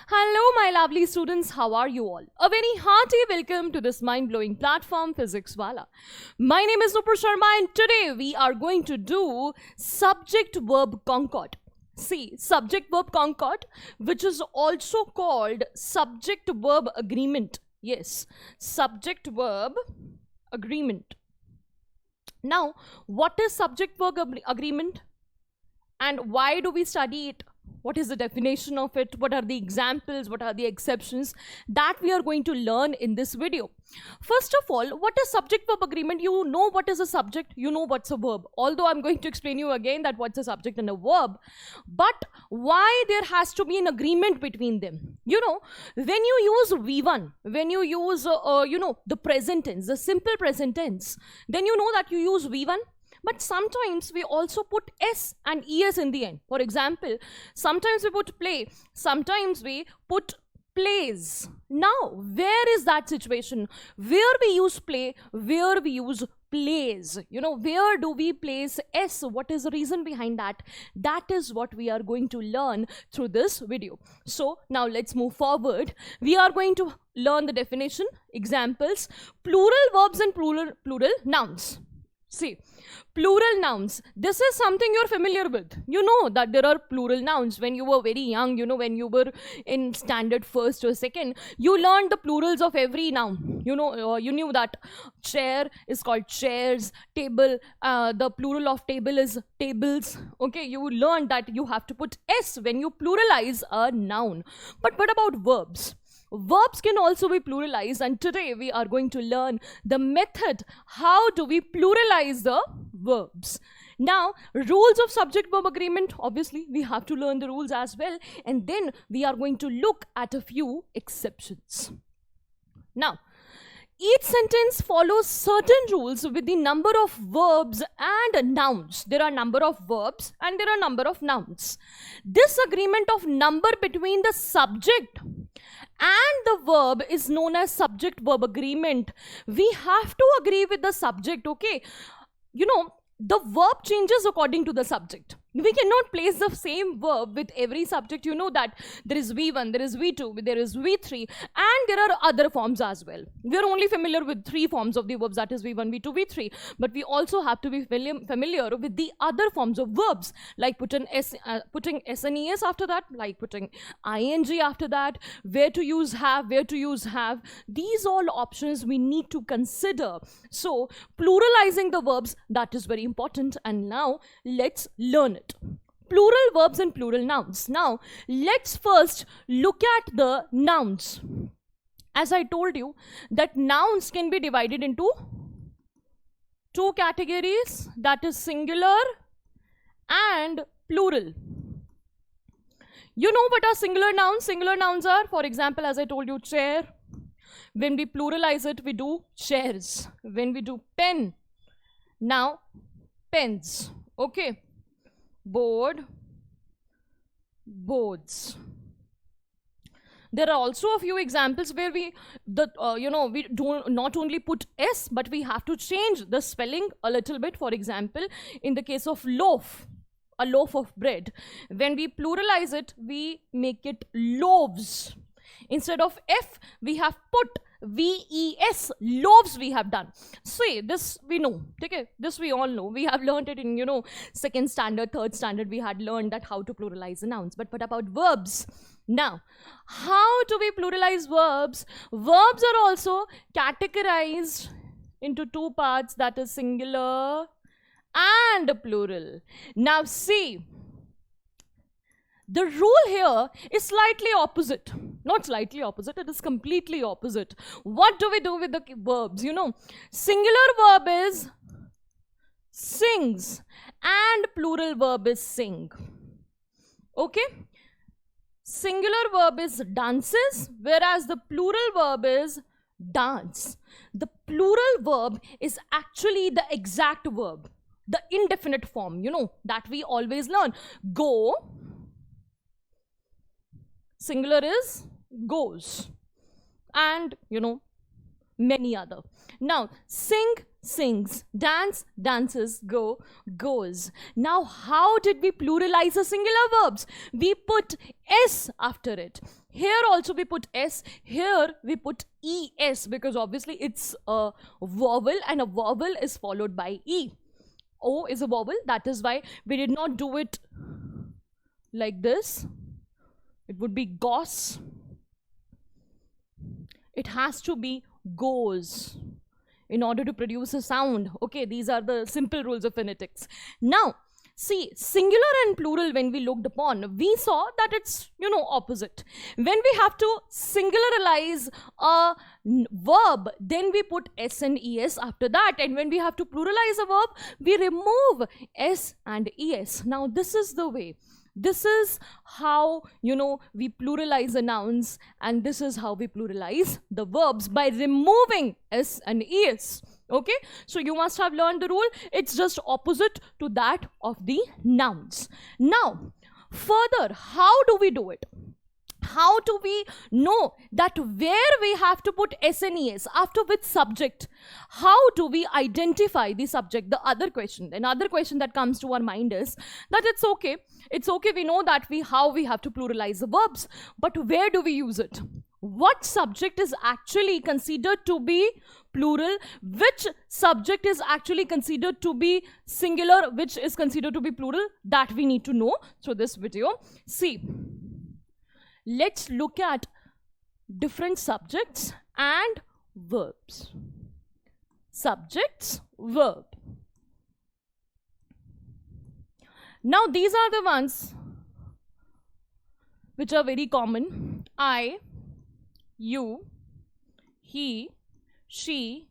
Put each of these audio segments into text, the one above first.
Hello, my lovely students. How are you all? A very hearty welcome to this mind-blowing platform, Physics Wallah. My name is Nupur Sharma, and today we are going to do subject-verb concord. See, subject-verb concord, which is also called subject-verb agreement. Yes, subject-verb agreement. Now, what is subject-verb agreement? And why do we study it? What is the definition of it? What are the examples? What are the exceptions? That we are going to learn in this video. First of all, what is subject-verb agreement? You know what is a subject, you know what's a verb. Although I'm going to explain you again that what's a subject and a verb. But why there has to be an agreement between them? You know, when you use V1, when you use, the present tense, the simple present tense, then you know that you use V1. But sometimes we also put S and ES in the end. For example, sometimes we put play, sometimes we put plays. Now, where is that situation? Where we use play, where we use plays? You know, where do we place S? What is the reason behind that? That is what we are going to learn through this video. So, now let's move forward. We are going to learn the definition, examples, plural verbs and plural nouns. See, plural nouns, this is something you're familiar with. You know that there are plural nouns. When you were very young, you know, when you were in standard first or second, you learned the plurals of every noun. You know, you knew that chair is called chairs, table, the plural of table is tables. Okay, you learned that you have to put S when you pluralize a noun. But what about verbs? Verbs can also be pluralized, and today we are going to learn the method. How do we pluralize the verbs? Now, rules of subject-verb agreement, obviously we have to learn the rules as well, and then we are going to look at a few exceptions. Now, each sentence follows certain rules with the number of verbs and nouns. There are number of verbs and there are number of nouns. This agreement of number between the subject and the verb is known as subject-verb agreement. We have to agree with the subject, okay? You know, the verb changes according to the subject. We cannot place the same verb with every subject. You know that there is V1, there is V2, there is V3, and there are other forms as well. We are only familiar with three forms of the verbs, that is V1, V2, V3. But we also have to be familiar with the other forms of verbs, like putting S and ES after that, like putting ING after that, where to use have, where to use have. These all options we need to consider. So, pluralizing the verbs, that is very important. And now, let's learn it. Plural verbs and plural nouns. Now, let's first look at the nouns. As I told you, that nouns can be divided into two categories, that is singular and plural. You know what are singular nouns? Singular nouns are, for example, as I told you, chair. When we pluralize it, we do chairs. When we do pen, now pens. Okay. Board, boards. There are also a few examples where we do not only put S, but we have to change the spelling a little bit. For example, in the case of loaf, a loaf of bread, when we pluralize it, we make it loaves. Instead of F, we have put VES, loaves we have done. See, this we know, okay? This we all know. We have learned it in, second standard, third standard. We had learned that how to pluralize the nouns. But what about verbs? Now, how do we pluralize verbs? Verbs are also categorized into two parts, that is singular and plural. Now, see, the rule here is slightly opposite. Not slightly opposite, it is completely opposite. What do we do with the verbs? You know, singular verb is sings and plural verb is sing. Okay? Singular verb is dances, whereas the plural verb is dance. The plural verb is actually the exact verb, the indefinite form, that we always learn. Go. Singular is goes, and many other. Now, sing, sings, dance, dances, go, goes. Now, how did we pluralize the singular verbs? We put s after it. Here also we put s, here we put es, because obviously it's a vowel and a vowel is followed by e. O is a vowel, that is why we did not do it like this. It would be gos. It has to be goes in order to produce a sound. Okay, these are the simple rules of phonetics. Now, see, singular and plural, when we looked upon, we saw that it's, opposite. When we have to singularize a verb, then we put s and es after that. And when we have to pluralize a verb, we remove s and es. Now, this is the way. This is how, we pluralize the nouns, and this is how we pluralize the verbs, by removing s and es. Okay, so you must have learned the rule. It's just opposite to that of the nouns. Now, further, how do we do it? How do we know that where we have to put s and es, after which subject? How do we identify the subject? Another question that comes to our mind is that it's okay, we know that how we have to pluralize the verbs, but where do we use it? What subject is actually considered to be plural? Which subject is actually considered to be singular? Which is considered to be plural? That we need to know through this video. See, let's look at different subjects and verbs. Subjects, verb. Now, these are the ones which are very common. I, you, he, she,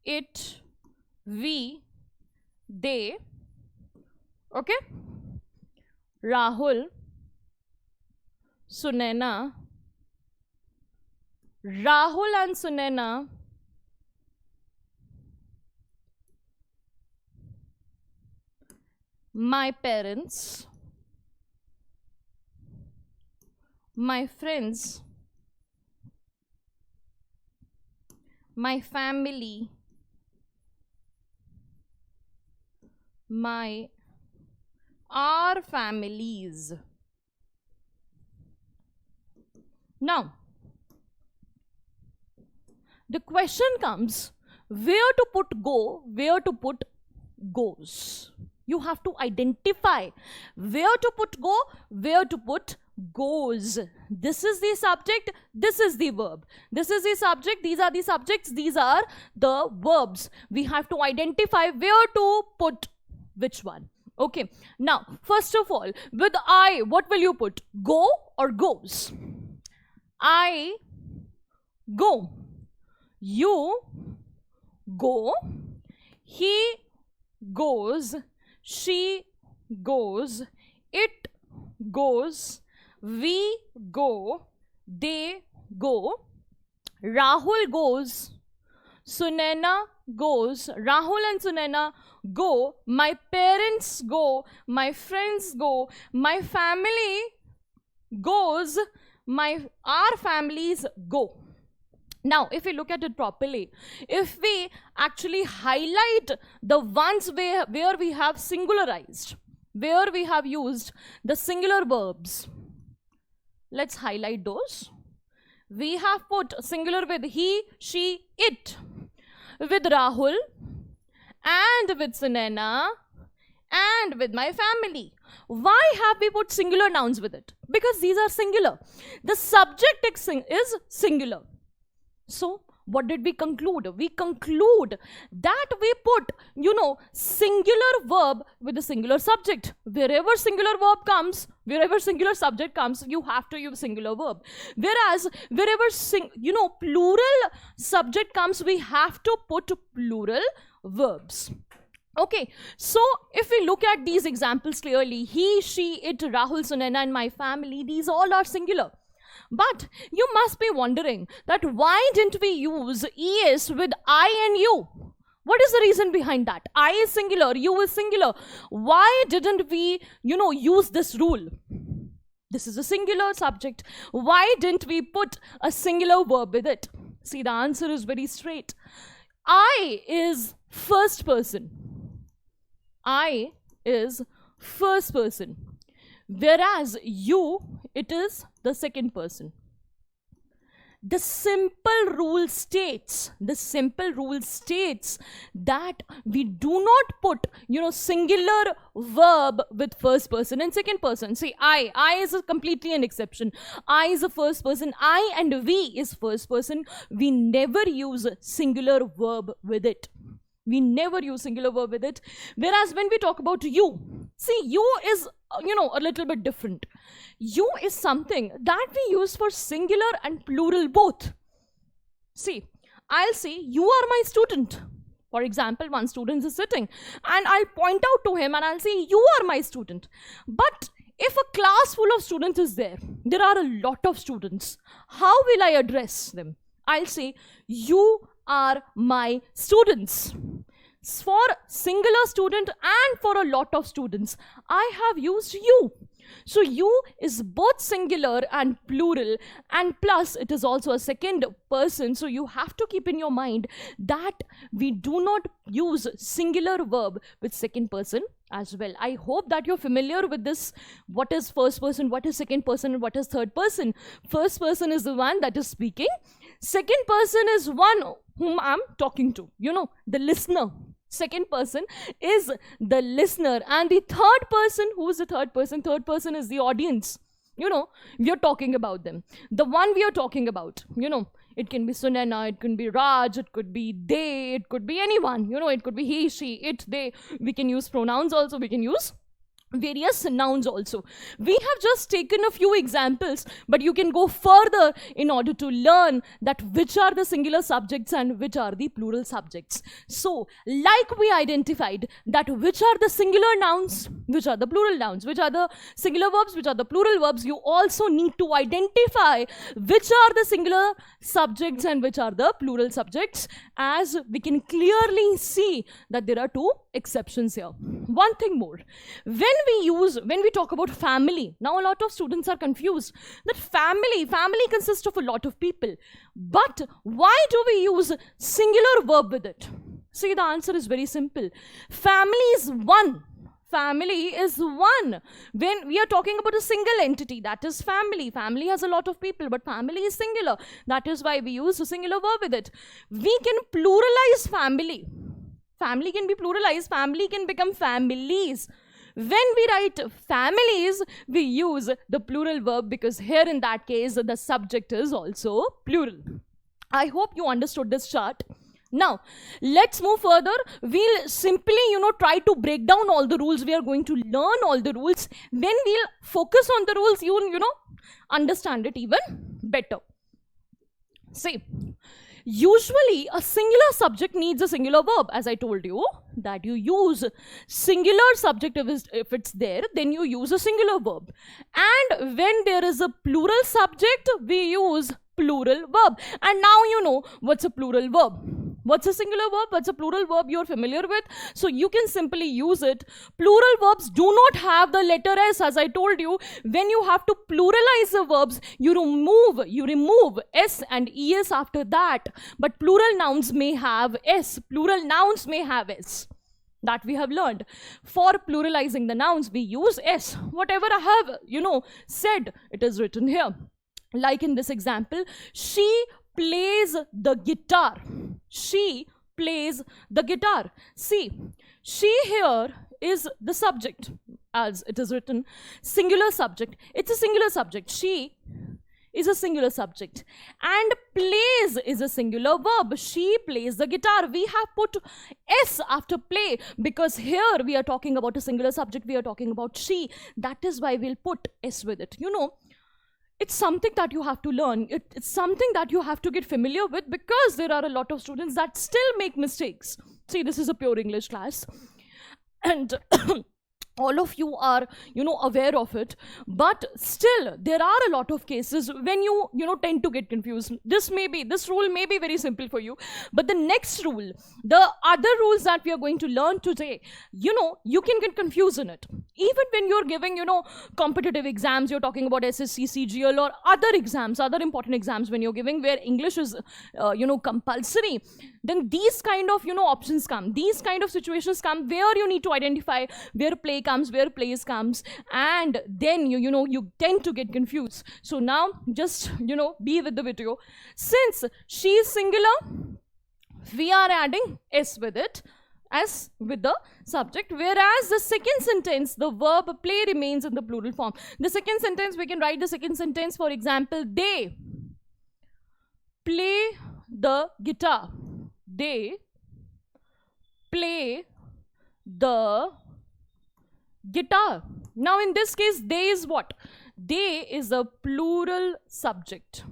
it, we, they. Okay? Rahul, Sunaina. Rahul and Sunaina my parents, my friends, my family, our families. Now, the question comes, where to put go, where to put goes. You have to identify where to put go, where to put goes. This is the subject, this is the verb. This is the subject, these are the subjects, these are the verbs. We have to identify where to put which one. Okay, now, first of all, with I, what will you put? Go or goes? I go. You go. He goes. She goes. It goes. We go. They go. Rahul goes. Sunaina goes. Rahul and Sunaina go. My parents go. My friends go. My family goes. Our families go. Now, if we look at it properly, if we actually highlight the ones where we have singularized, where we have used the singular verbs, let's highlight those. We have put singular with he, she, it, with Rahul, and with Sunaina, and with my family. Why have we put singular nouns with it? Because these are singular. The subject is singular. So, what did we conclude? We conclude that we put, singular verb with a singular subject. Wherever singular verb comes, wherever singular subject comes, you have to use singular verb. Whereas, wherever, plural subject comes, we have to put plural verbs. Okay, so if we look at these examples clearly, he, she, it, Rahul, Sunaina, and my family, these all are singular. But you must be wondering that why didn't we use es with I and you? What is the reason behind that? I is singular, you is singular. Why didn't we, use this rule? This is a singular subject. Why didn't we put a singular verb with it? See, the answer is very straight. I is first person. I is first person. Whereas you, it is the second person. The simple rule states that we do not put, singular verb with first person and second person. See, I is completely an exception. I is a first person. I and we is first person. We never use singular verb with it. We never use singular verb with it. Whereas when we talk about you, see, you is, a little bit different. You is something that we use for singular and plural both. See, I'll say, you are my student. For example, one student is sitting and I'll point out to him and I'll say, you are my student. But if a class full of students is there are a lot of students. How will I address them? I'll say, you are my students. For singular student and for a lot of students, I have used you. So you is both singular and plural, and plus it is also a second person. So you have to keep in your mind that we do not use singular verb with second person as well. I hope that you're familiar with this. What is first person, what is second person, and what is third person. First person is the one that is speaking. Second person is one whom I'm talking to, the listener. Second person is the listener, and the third person, who is the third person? Third person is the audience. We are talking about them. The one we are talking about, it can be Sunena, it can be Raj, it could be they, it could be anyone, it could be he, she, it, they. We can use pronouns also, we can use various nouns also. We have just taken a few examples, but you can go further in order to learn that which are the singular subjects and which are the plural subjects. So, like we identified that which are the singular nouns, which are the plural nouns, which are the singular verbs, which are the plural verbs, you also need to identify which are the singular subjects and which are the plural subjects, as we can clearly see that there are two exceptions here. One thing more, when we talk about family, now a lot of students are confused that family consists of a lot of people, but why do we use singular verb with it? See, the answer is very simple. Family is one. Family is one. When we are talking about a single entity, that is family. Family has a lot of people, but family is singular. That is why we use a singular verb with it. We can pluralize family. Family can be pluralized. Family can become families. When we write families, we use the plural verb because here in that case, the subject is also plural. I hope you understood this chart. Now, let's move further. We'll simply, try to break down all the rules. We are going to learn all the rules. When we'll focus on the rules, you understand it even better. See, usually a singular subject needs a singular verb. As I told you, that you use singular subject if it's there, then you use a singular verb. And when there is a plural subject, we use plural verb. And now you know what's a plural verb. What's a singular verb? What's a plural verb you're familiar with? So you can simply use it. Plural verbs do not have the letter S. As I told you, when you have to pluralize the verbs, you remove S and ES after that. But plural nouns may have S. Plural nouns may have S. That we have learned. For pluralizing the nouns, we use S. Whatever I have, said, it is written here. Like in this example, she plays the guitar. She plays the guitar. See, she here is the subject, as it is written, singular subject. It's a singular subject. She is a singular subject. And plays is a singular verb. She plays the guitar. We have put S after play because here we are talking about a singular subject. We are talking about she. That is why we'll put S with it. It's something that you have to learn. It's something that you have to get familiar with because there are a lot of students that still make mistakes. See, this is a pure English class. And all of you are aware of it, but still there are a lot of cases when you tend to get confused. This rule may be very simple for you, but the next rule, the other rules that we are going to learn today, you can get confused in it. Even when you're giving competitive exams, you're talking about SSC, CGL, or other exams, other important exams when you're giving, where English is compulsory, then these kind of options come, these kind of situations come, where you need to identify where play comes, where plays comes, and then you tend to get confused. So now just be with the video. Since she is singular, we are adding s with it, as with the subject, whereas the second sentence, the verb play, remains in the plural form. The second sentence, we can write the second sentence, for example, they play the guitar. They play the guitar. Now in this case, they is what? They is a plural subject,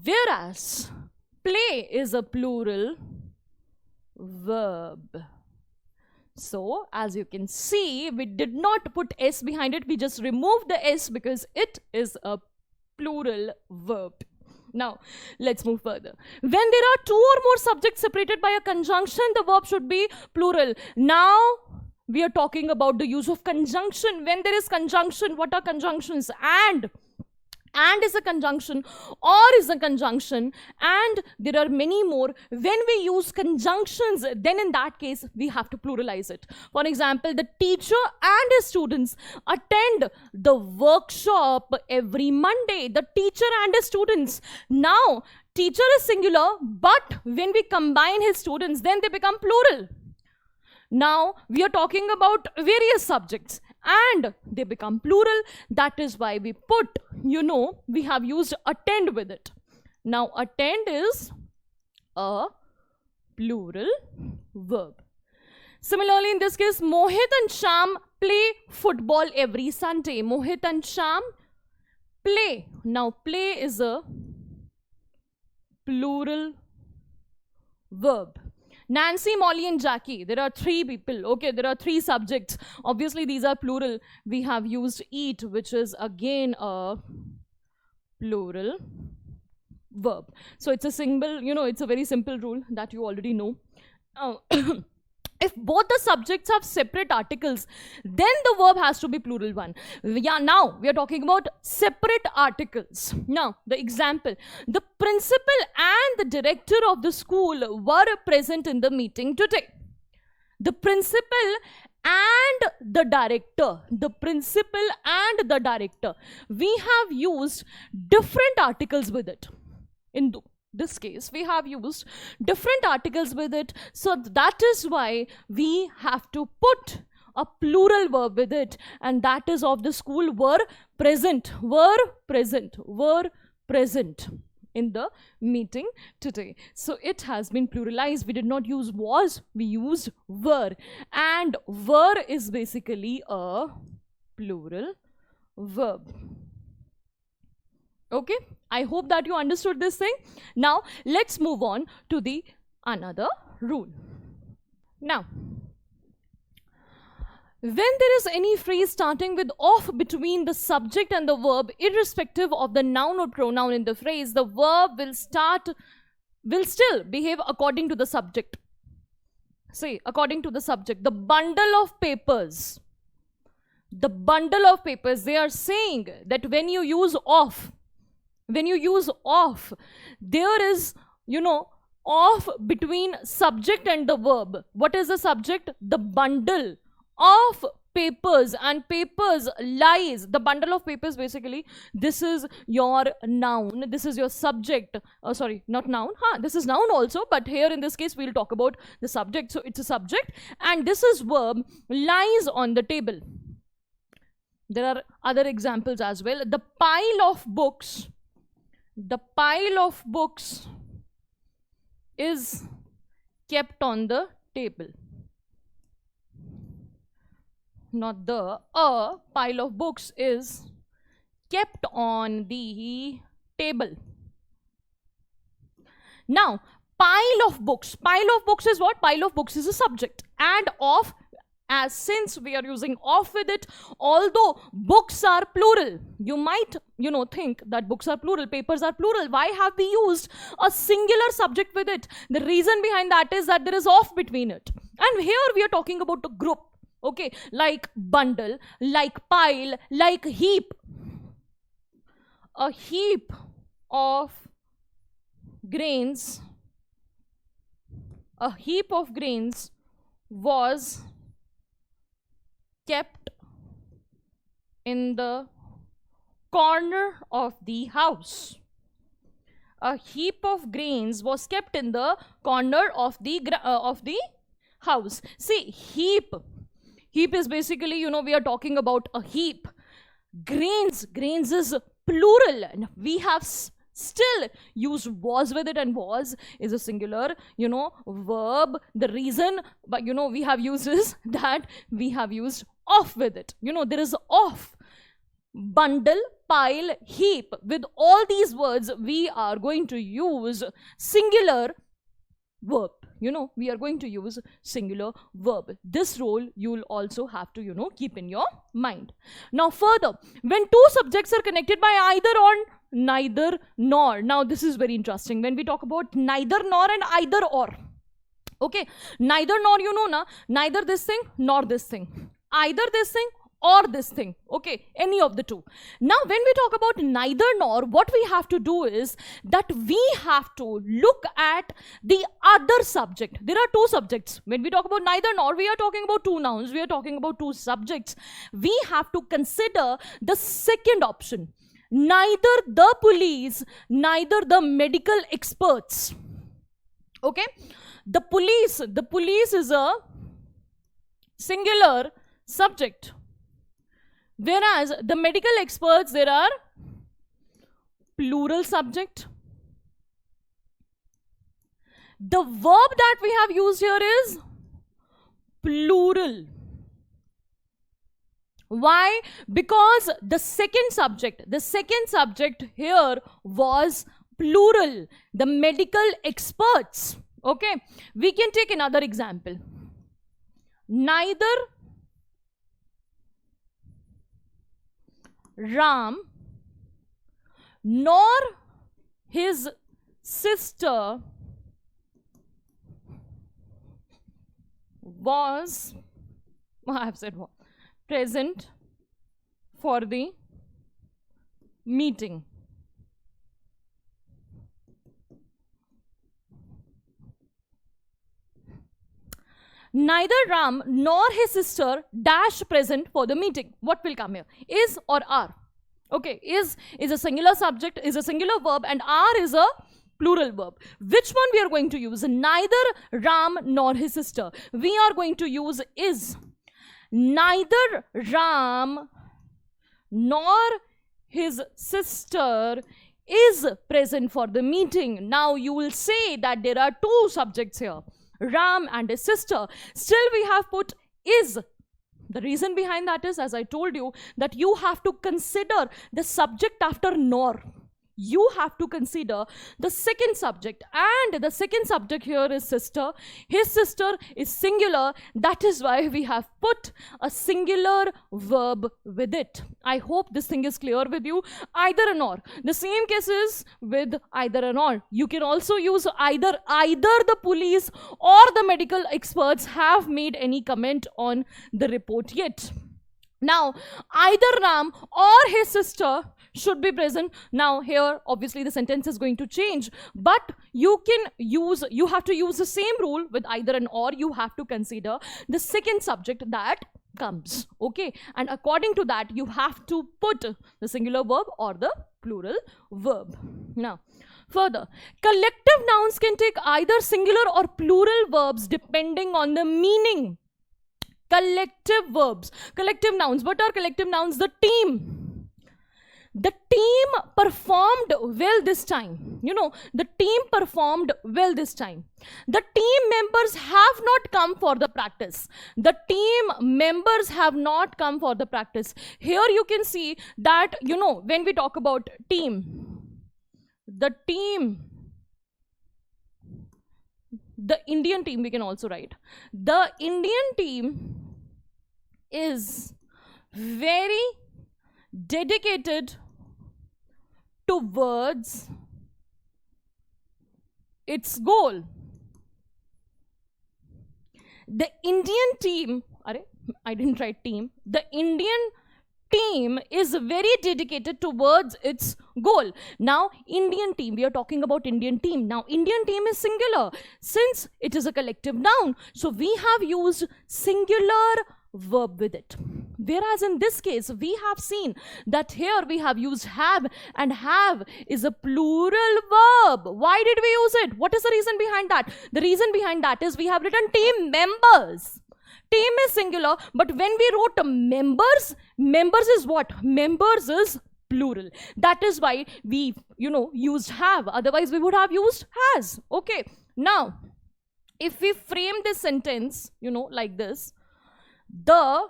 whereas play is a plural verb. So as you can see, we did not put s behind it, we just removed the s because it is a plural verb. Now, let's move further. When there are two or more subjects separated by a conjunction, the verb should be plural. Now, we are talking about the use of conjunction. When there is conjunction, what are conjunctions? And is a conjunction, or is a conjunction, and there are many more. When we use conjunctions, then in that case we have to pluralize it. For example, the teacher and his students attend the workshop every Monday. The teacher and his students. Now teacher is singular, but when we combine his students, then they become plural. Now we are talking about various subjects and they become plural. That is why we put, we have used attend with it. Now attend is a plural verb. Similarly, in this case, Mohit and Sham play football every Sunday. Mohit and Sham play. Now play is a plural verb. Nancy, Molly and Jackie, there are three people. Okay, there are three subjects. Obviously, these are plural. We have used eat, which is again a plural verb. So it's a single, it's a very simple rule that you already know. If both the subjects have separate articles, then the verb has to be plural one. Yeah, now we are talking about separate articles. Now, the example. The principal and the director of the school were present in the meeting today. The principal and the director. The principal and the director. We have used different articles with it. In this case, we have used different articles with it. So that is why we have to put a plural verb with it. And that is of the school were present. Were present. Were present in the meeting today. So it has been pluralized. We did not use was, we used were. And were is basically a plural verb. Okay, I hope that you understood this thing. Now, let's move on to the another rule. Now, when there is any phrase starting with off between the subject and the verb, irrespective of the noun or pronoun in the phrase, the verb will still behave according to the subject. Say, according to the subject. The bundle of papers. The bundle of papers, they are saying that when you use off, there is, off between subject and the verb. What is the subject? The bundle of papers, and papers lies. The bundle of papers, basically, this is your noun. This is your subject. Sorry, not noun. This is noun also, but here in this case, we'll talk about the subject. So it's a subject, and this is verb, lies on the table. There are other examples as well. The pile of books. The pile of books is kept on the table. Not the, a pile of books is kept on the table. Now, Pile of books. Pile of books is what? Pile of books is a subject. And of, as since we are using of with it, although books are plural, you might, think that books are plural, papers are plural. Why have we used a singular subject with it? The reason behind that is that there is of between it. And here we are talking about a group, okay, like bundle, like pile, like heap. A heap of grains, a heap of grains was kept in the corner of the house. A heap of grains was kept in the corner of the house. See, heap is basically, we are talking about a heap. Grains is plural, and we have still used was with it, and was is a singular, verb. The reason, but we have used is that we have used of with it. There is of. Bundle, pile, heap. With all these words, we are going to use singular verb. We are going to use singular verb. This role you will also have to, keep in your mind. Now further, when two subjects are connected by either or, neither nor. Now this is very interesting. When we talk about neither nor and either or. Okay, neither nor, neither this thing nor this thing. Either this thing or this thing, okay, any of the two. Now when we talk about neither nor, what we have to do is that we have to look at the other subject. There are two subjects. When we talk about neither nor, we are talking about two nouns, we are talking about two subjects. We have to consider the second option. Neither the police, neither the medical experts. Okay, the police is a singular subject, whereas the medical experts, there are plural subject. The verb that we have used here is plural. Why? Because the second subject here was plural, the medical experts. Okay, we can take another example. Neither Ram nor his sister was, I have said what, present for the meeting. Neither Ram nor his sister dash present for the meeting. What will come here? Is or are? Okay, is a singular subject, is a singular verb, and are is a plural verb. Which one we are going to use? Neither Ram nor his sister. We are going to use is. Neither Ram nor his sister is present for the meeting. Now you will say that there are two subjects here, Ram and his sister. Still we have put is. The reason behind that is, as I told you, that you have to consider the subject after nor. You have to consider the second subject, and the second subject here is sister. His sister is singular. That is why we have put a singular verb with it. I hope this thing is clear with you. Either and or. The same case is with either and or. You can also use either the police or the medical experts have made any comment on the report yet. Now, either Ram or his sister should be present. Now here obviously the sentence is going to change, but you have to use the same rule with either and or. You have to consider the second subject that comes, okay, and according to that you have to put the singular verb or the plural verb. Now further, collective nouns can take either singular or plural verbs depending on the meaning. Collective verbs, collective nouns. What are collective nouns? The team performed well this time. The team performed well this time. The team members have not come for the practice. The team members have not come for the practice. Here you can see that, when we talk about team, the team The Indian team, we can also write. The Indian team is very dedicated towards its goal. The Indian team, I didn't write team. The Indian team is very dedicated towards its goal. Now, Indian team, we are talking about Indian team. Now, Indian team is singular since it is a collective noun. So, we have used singular verb with it. Whereas in this case, we have seen that here we have used have, and have is a plural verb. Why did we use it? What is the reason behind that? The reason behind that is we have written team members. Team is singular, but when we wrote members, members is what? Members is plural. That is why we, used have. Otherwise, we would have used has. Okay. Now, if we frame this sentence, like this, the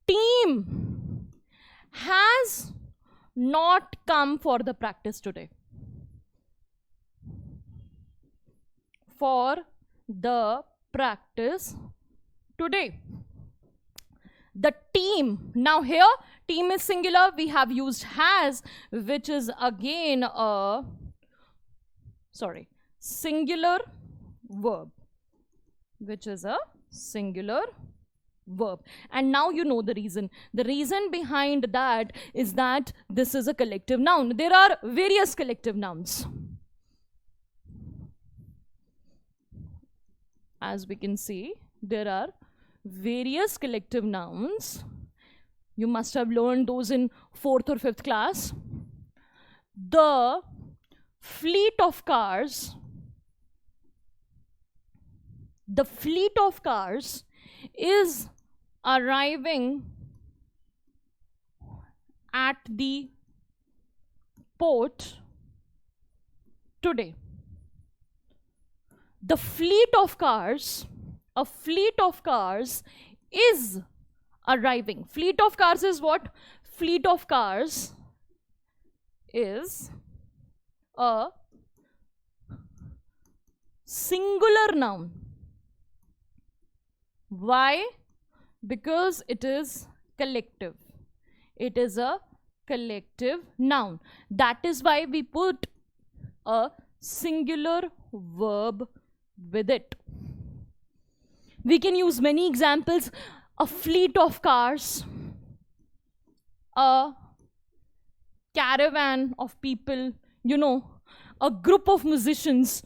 team has not come for the practice today. For the practice today. The team. Now here, team is singular. We have used has, which is again a, singular verb. Which is a singular verb. And now you know the reason. The reason behind that is that this is a collective noun. There are various collective nouns. As we can see, there are various collective nouns. You must have learned those in 4th or 5th class. The fleet of cars. The fleet of cars is arriving at the port today. The fleet of cars, a fleet of cars is arriving. Fleet of cars is what? Fleet of cars is a singular noun. Why? Because it is collective. It is a collective noun. That is why we put a singular verb with it. We can use many examples. A fleet of cars, a caravan of people, a group of musicians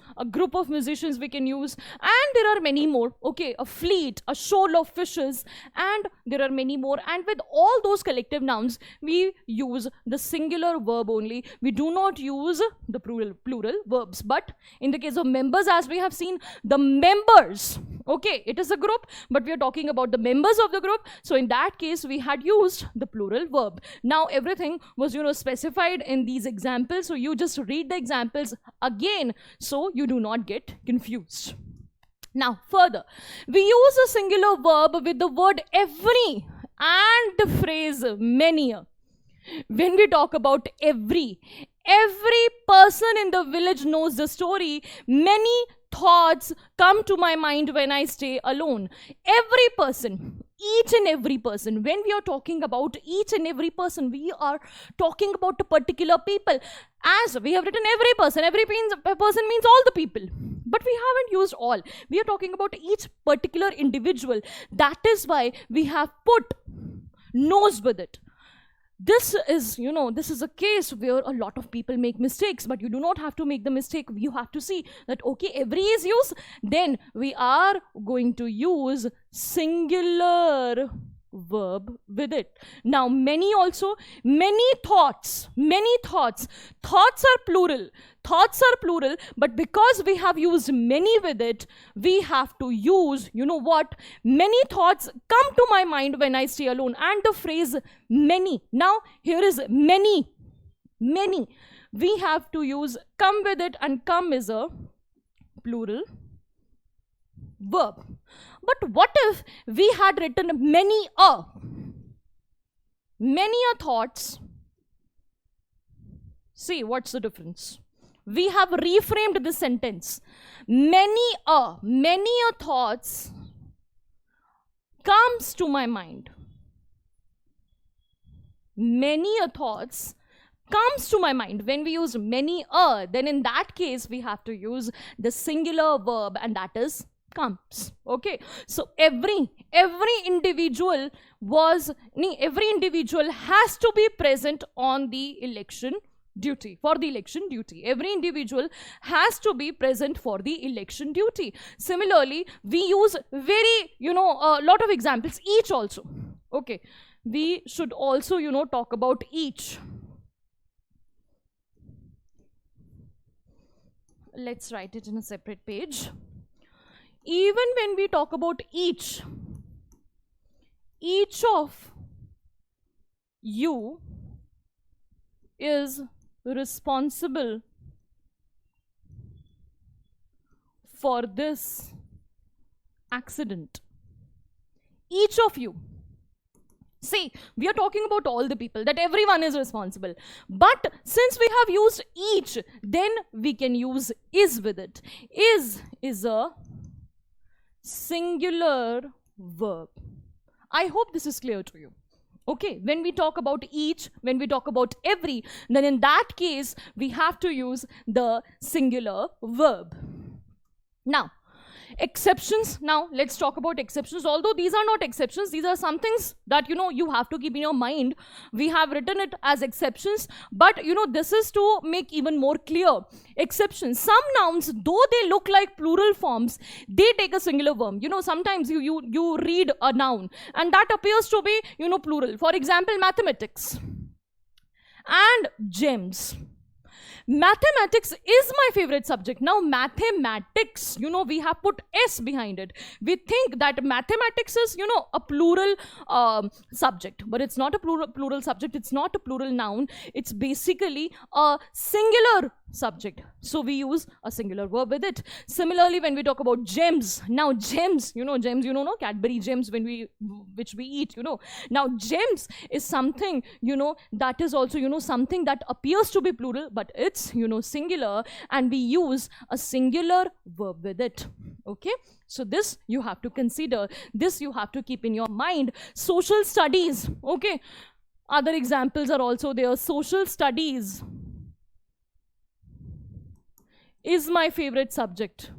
we can use, and there are many more. Okay, a fleet, a shoal of fishes, and there are many more. And with all those collective nouns, we use the singular verb only. We do not use the plural verbs. But in the case of members, as we have seen, the members, okay, it is a group, but we are talking about the members of the group. So in that case, we had used the plural verb. Now everything was, specified in these examples. So you just read the examples again so you do not get confused. Now further, we use a singular verb with the word every and the phrase many. When we talk about every person in the village knows the story. Many thoughts come to my mind when I stay alone. Every person, each and every person. When we are talking about each and every person, we are talking about a particular people. As we have written every person means all the people. But we haven't used all. We are talking about each particular individual. That is why we have put knows with it. This is, this is a case where a lot of people make mistakes, but you do not have to make the mistake. You have to see that, okay, every is used, then we are going to use singular verb with it. Now, many also, many thoughts. Thoughts are plural, but because we have used many with it, we have to use, many thoughts come to my mind when I stay alone, and the phrase many. Now, here is many. We have to use come with it, and come is a plural verb. But what if we had written many a thoughts? See, what's the difference? we have reframed this sentence. Many a thoughts comes to my mind. Many a thoughts comes to my mind. When we use many a, then in that case we have to use the singular verb, and that is comes. Okay, so every individual has to be present on the election duty, for the election duty. Every individual has to be present for the election duty. Similarly, we use very, a lot of examples. Each also. Okay, we should also, talk about each. Let's write it in a separate page. Even when we talk about each of you is responsible for this accident. Each of you. See, we are talking about all the people, that everyone is responsible. But since we have used each, then we can use is with it. Is a singular verb. I hope this is clear to you. Okay, when we talk about each, when we talk about every, then in that case, we have to use the singular verb. Now, exceptions. Now let's talk about exceptions. Although these are not exceptions, these are some things that you have to keep in your mind. We have written it as exceptions, but this is to make even more clear. Exceptions, some nouns, though they look like plural forms, they take a singular verb. Sometimes you read a noun and that appears to be plural. For example, mathematics and gems. Mathematics is my favorite subject. Now mathematics, we have put S behind it. We think that mathematics is, a plural subject, but it's not a plural subject. It's not a plural noun. It's basically a singular subject. So we use a singular verb with it. Similarly, when we talk about gems, now gems, gems, Cadbury gems which we eat, Now gems is something, that is also, something that appears to be plural, but it's, singular, and we use a singular verb with it. Okay, so this you have to consider. This you have to keep in your mind. Social studies. Okay, other examples are also there. Social studies is my favorite subject.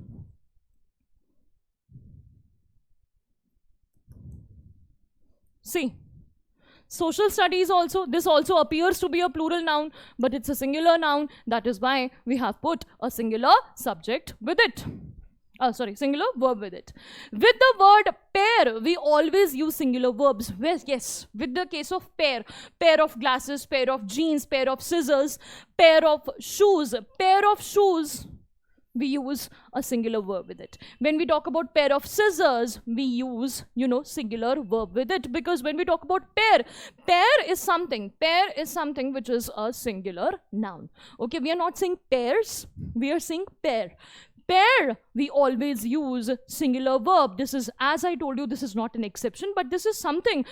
See, social studies also, this also appears to be a plural noun, but it's a singular noun. That is why we have put a singular subject with it. Singular verb with it. With the word pair, we always use singular verbs. Yes, with the case of pair of glasses, pair of jeans, pair of scissors, pair of shoes, we use a singular verb with it. When we talk about pair of scissors, we use, singular verb with it, because when we talk about pair is something which is a singular noun. Okay, we are not saying pairs, we are saying pair. Pair, we always use singular verb. This is, as I told you, this is not an exception, but this is something,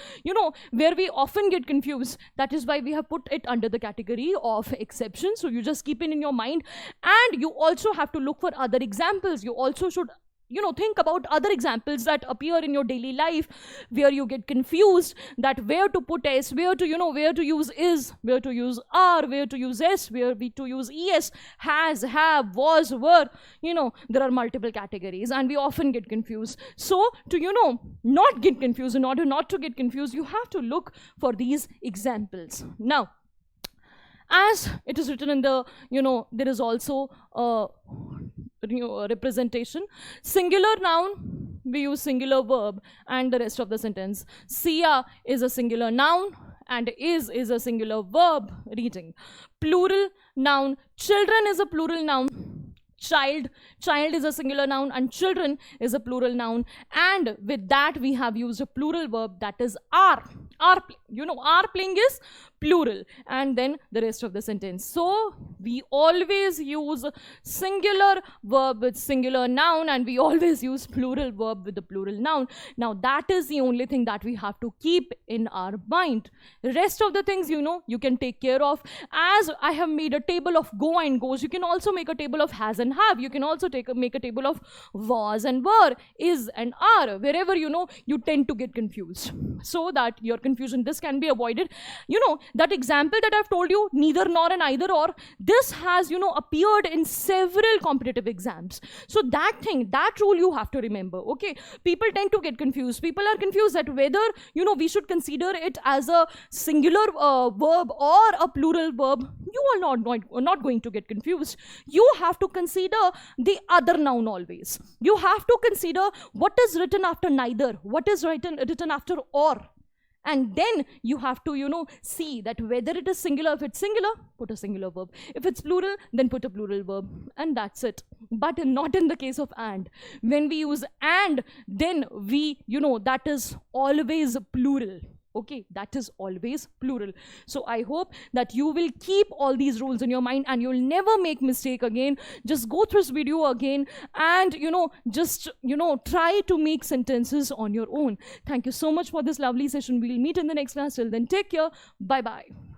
where we often get confused. That is why we have put it under the category of exception. So you just keep it in your mind, and you also have to look for other examples. You also should think about other examples that appear in your daily life where you get confused that where to put S, where to use is, where to use are, where to use S, where to use es, has, have, was, were. There are multiple categories and we often get confused. So to not get confused, in order not to get confused, you have to look for these examples. Now, as it is written in the, there is also a representation. Singular noun, we use singular verb and the rest of the sentence. Sia is a singular noun and is a singular verb. Reading. Plural noun, children is a plural noun. Child is a singular noun and children is a plural noun, and with that we have used a plural verb, that is are. are are playing is plural, and then the rest of the sentence. So we always use singular verb with singular noun, and we always use plural verb with the plural noun. Now that is the only thing that we have to keep in our mind. Rest of the things, you can take care of. As I have made a table of go and goes, you can also make a table of has and have. You can also make a table of was and were, is and are, wherever you tend to get confused, so that your confusion, this can be avoided. That example that I've told you, neither nor and either or, this has appeared in several competitive exams. So that rule you have to remember. Okay, people tend to get confused. People are confused that whether we should consider it as a singular verb or a plural verb. You are not going to get confused. You have to consider the other noun always. You have to consider what is written after neither, what is written after or. And then you have to, see that whether it is singular. If it's singular, put a singular verb. If it's plural, then put a plural verb. And that's it. But not in the case of and. When we use and, then we, that is always plural. Okay, that is always plural. So I hope that you will keep all these rules in your mind and you'll never make mistake again. Just go through this video again and just try to make sentences on your own. Thank you so much for this lovely session. We'll meet in the next class. Till then, take care. Bye bye.